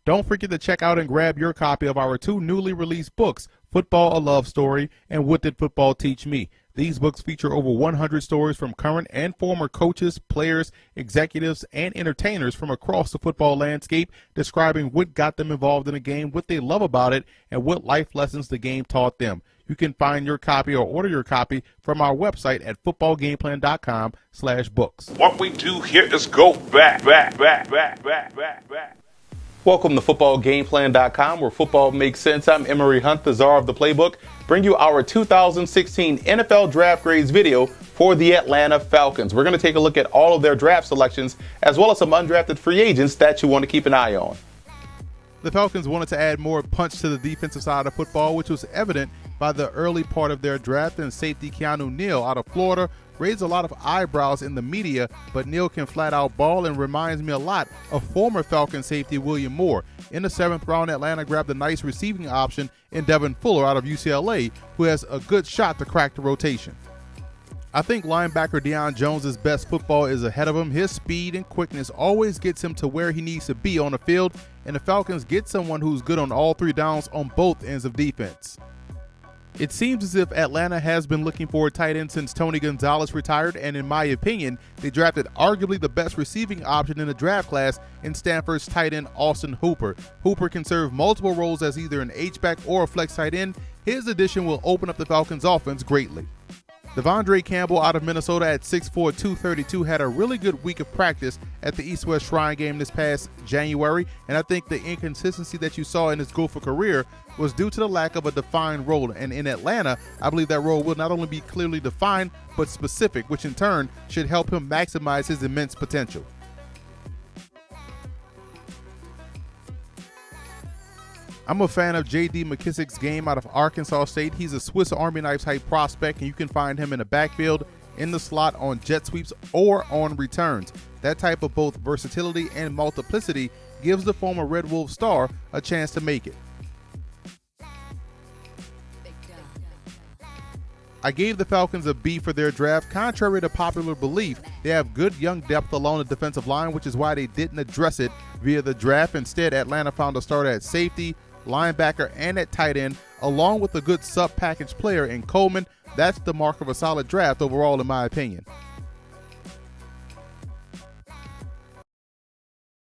Don't forget to check out and grab your copy of our 2 newly released books, Football: A Love Story and What Did Football Teach Me? These books feature over 100 stories from current and former coaches, players, executives, and entertainers from across the football landscape, describing what got them involved in the game, what they love about it, and what life lessons the game taught them. You can find your copy or order your copy from our website at footballgameplan.com/books. What we do here is go back. Welcome to footballgameplan.com, where football makes sense. I'm Emory Hunt, the czar of the playbook. Bring you our 2016 NFL Draft Grades video for the Atlanta Falcons. We're going to take a look at all of their draft selections, as well as some undrafted free agents that you want to keep an eye on. The Falcons wanted to add more punch to the defensive side of football, which was evident by the early part of their draft, and safety Keanu Neal out of Florida raised a lot of eyebrows in the media, but Neal can flat out ball and reminds me a lot of former Falcon safety William Moore. In the 7th round, Atlanta grabbed a nice receiving option in Devin Fuller out of UCLA, who has a good shot to crack the rotation. I think linebacker Deion Jones' best football is ahead of him. His speed and quickness always gets him to where he needs to be on the field, and the Falcons get someone who's good on all 3 downs on both ends of defense. It seems as if Atlanta has been looking for a tight end since Tony Gonzalez retired, and in my opinion, they drafted arguably the best receiving option in the draft class in Stanford's tight end Austin Hooper. Hooper can serve multiple roles as either an H-back or a flex tight end. His addition will open up the Falcons' offense greatly. Devondre Campbell out of Minnesota at 6'4", 232 had a really good week of practice at the East-West Shrine game this past January, and I think the inconsistency that you saw in his Gopher career was due to the lack of a defined role. And in Atlanta, I believe that role will not only be clearly defined, but specific, which in turn should help him maximize his immense potential. I'm a fan of J.D. McKissic's game out of Arkansas State. He's a Swiss Army knife type prospect, and you can find him in the backfield, in the slot, on jet sweeps, or on returns. That type of both versatility and multiplicity gives the former Red Wolf star a chance to make it. I gave the Falcons a B for their draft. Contrary to popular belief, they have good young depth along the defensive line, which is why they didn't address it via the draft. Instead, Atlanta found a starter at safety, linebacker, and at tight end, along with a good sub-package player in Coleman. That's the mark of a solid draft overall, in my opinion.